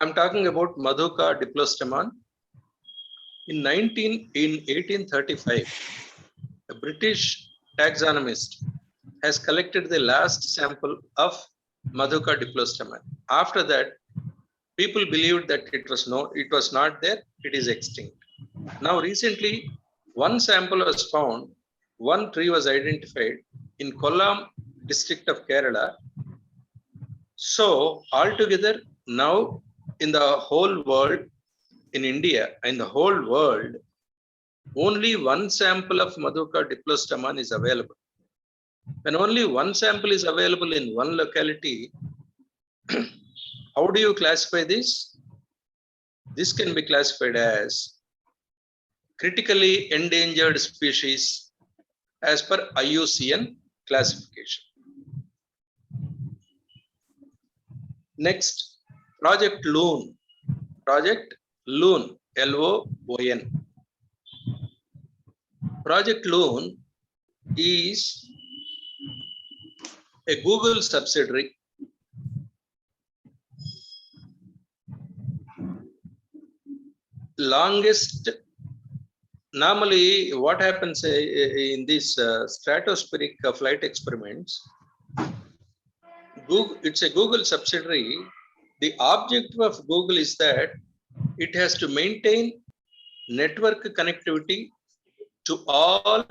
I'm talking about Madhuka diplostemon. In 1835, a British taxonomist has collected the last sample of Madhuka diplostemon. After that, people believed that it was not there, it is extinct. Now recently, one sample was found, one tree was identified in Kollam district of Kerala. So altogether, now in the whole world, in India, in the whole world, only one sample of Madhuka diplostemon is available. When only one sample is available in one locality, how do you classify this? This can be classified as critically endangered species as per Iucn classification. Next, Project Loon. Project Loon, L-O-O-N. Project Loon is a Google subsidiary longest. Normally, what happens in these stratospheric flight experiments, it's a Google subsidiary. The objective of Google is that it has to maintain network connectivity to all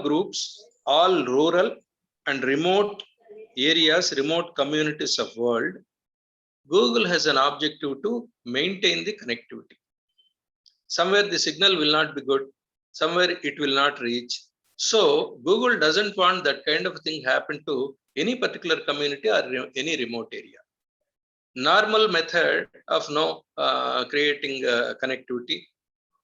groups, all rural and remote areas, remote communities of world. Google has an objective to maintain the connectivity. Somewhere the signal will not be good, somewhere it will not reach. So Google doesn't want that kind of thing happen to any particular community or any remote area. Normal method of creating connectivity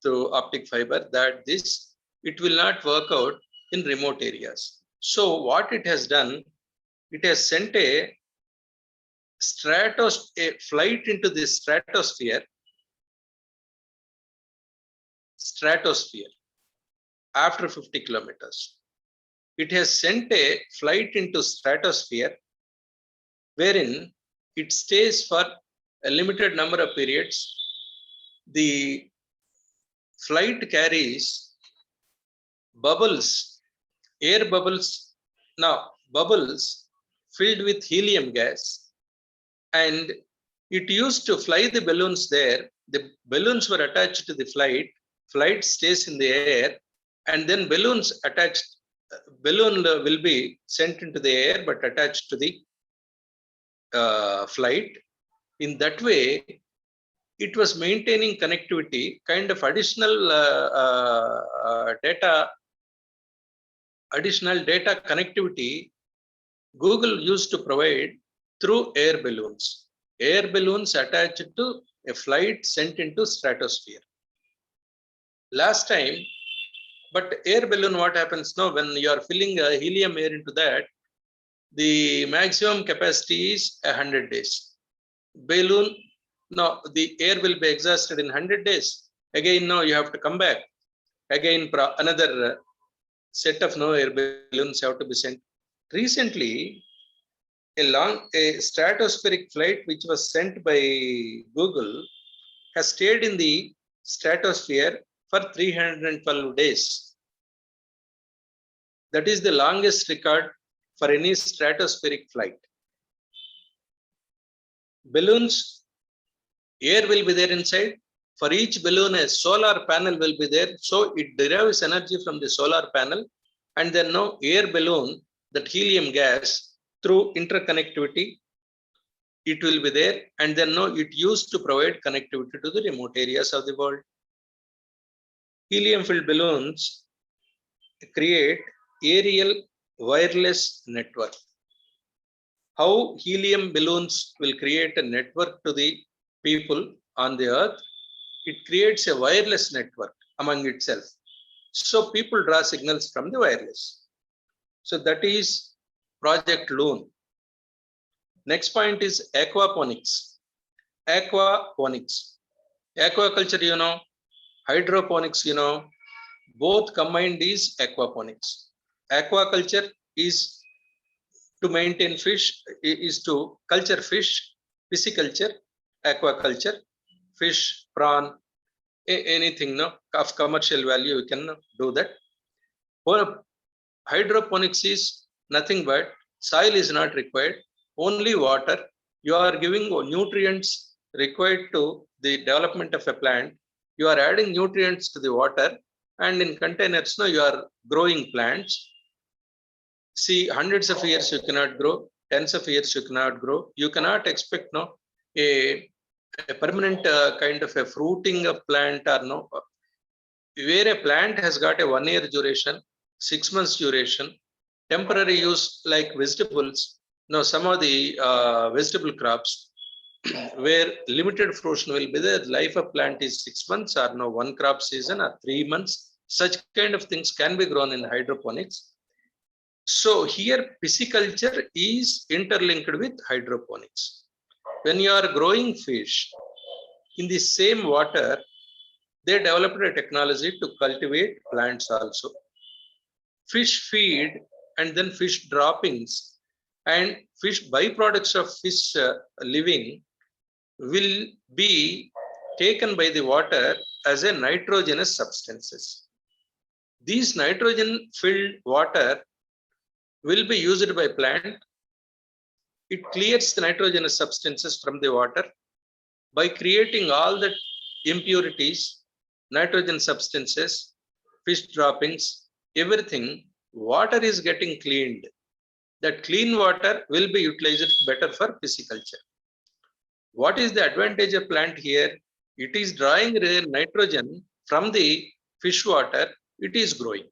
through optic fiber, that it will not work out in remote areas. So what it has done, it has sent a flight into the stratosphere after 50 kilometers. It has sent a flight into stratosphere wherein it stays for a limited number of periods. The flight carries bubbles, air bubbles, bubbles filled with helium gas, and it used to fly the balloons there. The balloons were attached to the flight stays in the air, and then balloon will be sent into the air but attached to the flight. In that way, it was maintaining connectivity, kind of additional data connectivity Google used to provide through air balloons attached to a flight sent into stratosphere. Last time, but air balloon, what happens now when you are filling helium air into that, the maximum capacity is 100 days. Balloon, no, the air will be exhausted in 100 days. Again, now you have to come back. Again, another set of air balloons have to be sent. Recently, a stratospheric flight which was sent by Google has stayed in the stratosphere for 312 days. That is the longest record for any stratospheric flight. Balloons, air will be there inside. For each balloon, a solar panel will be there. So it derives energy from the solar panel, and then air balloon, that helium gas, through interconnectivity, it will be there, and then it used to provide connectivity to the remote areas of the world. Helium-filled balloons create aerial wireless network. How helium balloons will create a network to the people on the earth? It creates a wireless network among itself. So people draw signals from the wireless. So that is Project Loon. Next point is aquaponics. Aquaponics. Aquaculture, hydroponics, both combined is aquaponics. Aquaculture is to maintain fish, is to culture fish, pisciculture, aquaculture, fish, prawn, anything no of commercial value, you can do that. For hydroponics is nothing but soil is not required, only water. You are giving nutrients required to the development of a plant. You are adding nutrients to the water, and in containers no, you are growing plants. See, hundreds of years you cannot grow, tens of years you cannot grow. You cannot expect no a permanent kind of a fruiting of plant or no, where a plant has got a 1 year duration, 6 months duration, temporary use like vegetables. Now some of the vegetable crops where limited fruition will be there, life of plant is 6 months or no 1 crop season or 3 months. Such kind of things can be grown in hydroponics. So here pisciculture is interlinked with hydroponics. When you are growing fish in the same water, they developed a technology to cultivate plants also. Fish feed and then fish droppings and fish byproducts of fish living will be taken by the water as a nitrogenous substances. These nitrogen filled water will be used by plant. It clears the nitrogenous substances from the water by creating all the impurities, nitrogen substances, fish droppings, everything. Water is getting cleaned. That clean water will be utilized better for pisciculture. What is the advantage of plant here? It is drawing nitrogen from the fish water. It is growing.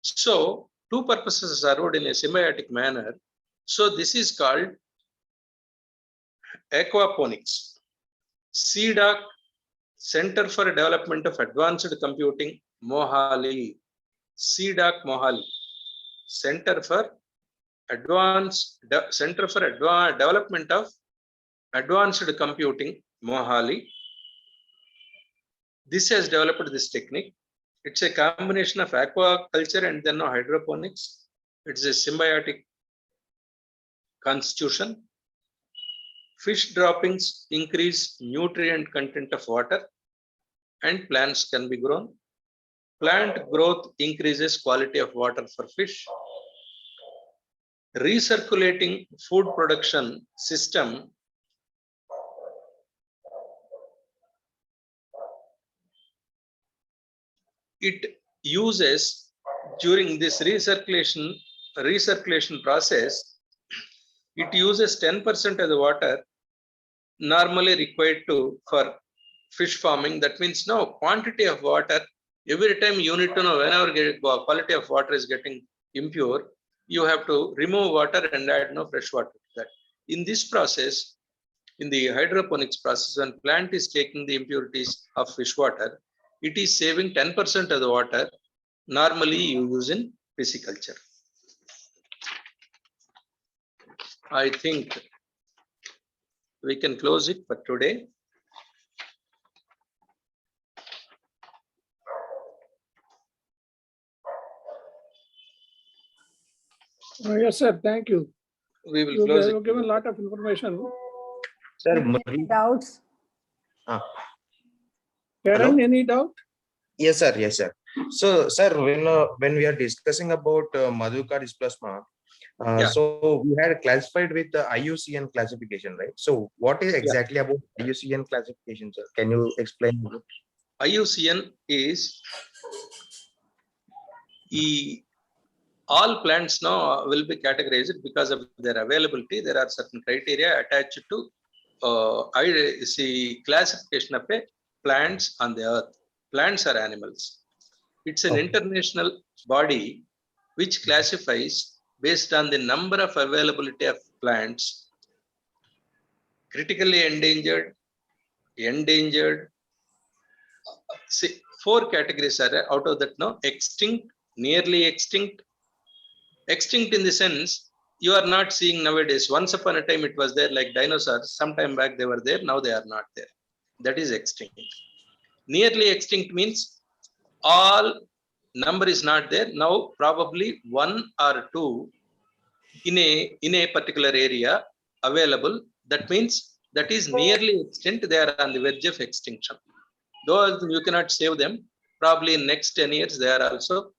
So two purposes are served in a symbiotic manner. So this is called aquaponics. CDOC, Center for Development of Advanced Computing, Mohali. CDOC Mohali, Center for Development of Advanced Computing, Mohali. This has developed this technique. It's a combination of aquaculture and then hydroponics. It's a symbiotic constitution. Fish droppings increase nutrient content of water and plants can be grown. Plant growth increases quality of water for fish. Recirculating food production system it uses during this recirculation process, it uses 10% of the water normally required for fish farming. That means now quantity of water, every time you need to know whenever quality of water is getting impure, you have to remove water and add no fresh water to that. In this process, in the hydroponics process, when plant is taking the impurities of fish water, it is saving 10% of the water normally you use in pisciculture. I think we can close it for today. Yes, sir. Thank you. We will You close have it. given a lot of information. Sir, Any doubts? Karen, any doubt? yes, sir. Yes, sir. So, sir, when we are discussing about Madhuka dysplasma, Yeah. so we had classified with the Iucn classification, right? So, what is exactly about Iucn classification, sir? Can you explain? IUCN is all plants now will be categorized because of their availability. There are certain criteria attached to classification of plants on the earth. Plants are animals. It's an international body which classifies based on the number of availability of plants: critically endangered, endangered. See, 4 categories are out of that now: extinct, nearly extinct. Extinct in the sense you are not seeing nowadays. Once upon a time it was there, like dinosaurs. Some time back they were there, now they are not there. That is extinct. Nearly extinct means all number is not there. Now probably 1 or 2 in a particular area available. That means that is nearly extinct, they are on the verge of extinction. Though you cannot save them, probably in next 10 years, they are also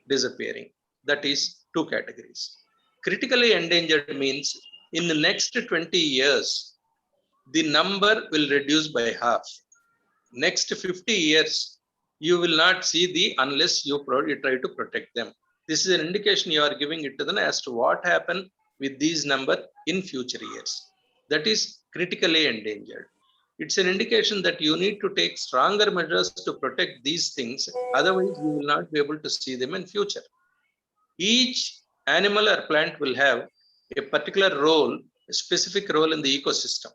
disappearing. That is two categories. Critically endangered means in the next 20 years, the number will reduce by half. Next 50 years, you will not see the unless you try to protect them. This is an indication you are giving it to them as to what happened with these number in future years. That is critically endangered. It's an indication that you need to take stronger measures to protect these things. Otherwise, you will not be able to see them in future. Each animal or plant will have a particular role, a specific role in the ecosystem.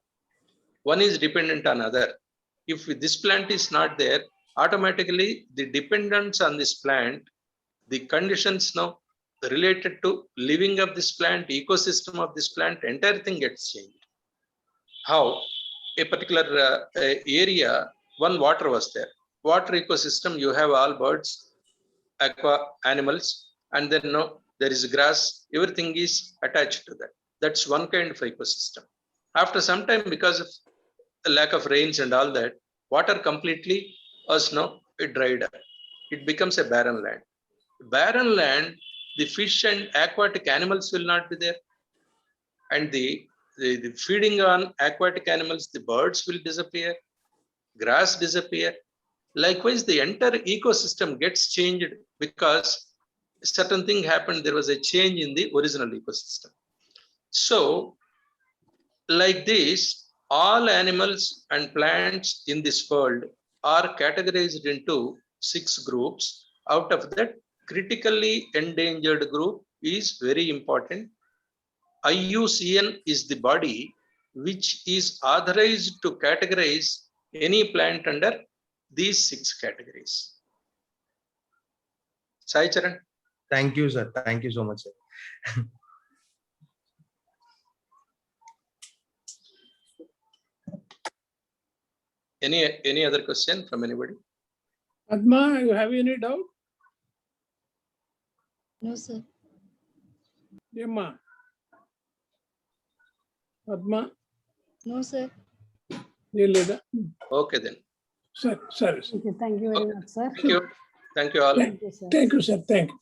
One is dependent on other. If this plant is not there, automatically the dependence on this plant, the conditions now related to living of this plant, ecosystem of this plant, entire thing gets changed. How a particular area, one water was there. Water ecosystem, you have all birds, aqua animals, and then no, there is grass, everything is attached to that. That's one kind of ecosystem. After some time, because of the lack of rains and all that, water completely it dried up. It becomes a barren land. Barren land, the fish and aquatic animals will not be there. And the feeding on aquatic animals, the birds will disappear, grass disappear. Likewise, the entire ecosystem gets changed because a certain thing happened. There was a change in the original ecosystem. So, like this, all animals and plants in this world are categorized into 6 groups. Out of that, critically endangered group is very important. IUCN is the body which is authorized to categorize any plant under these 6 categories. Sai Charan. Thank you, sir. Thank you so much, sir. Any other question from anybody? Padma, you have any doubt? No, sir. Yamma. Padma, No, sir. Leda. Okay then. Sir. Okay, thank you very much, sir. Thank you. Thank you all. Thank you, sir. Thank you, sir. Thank you.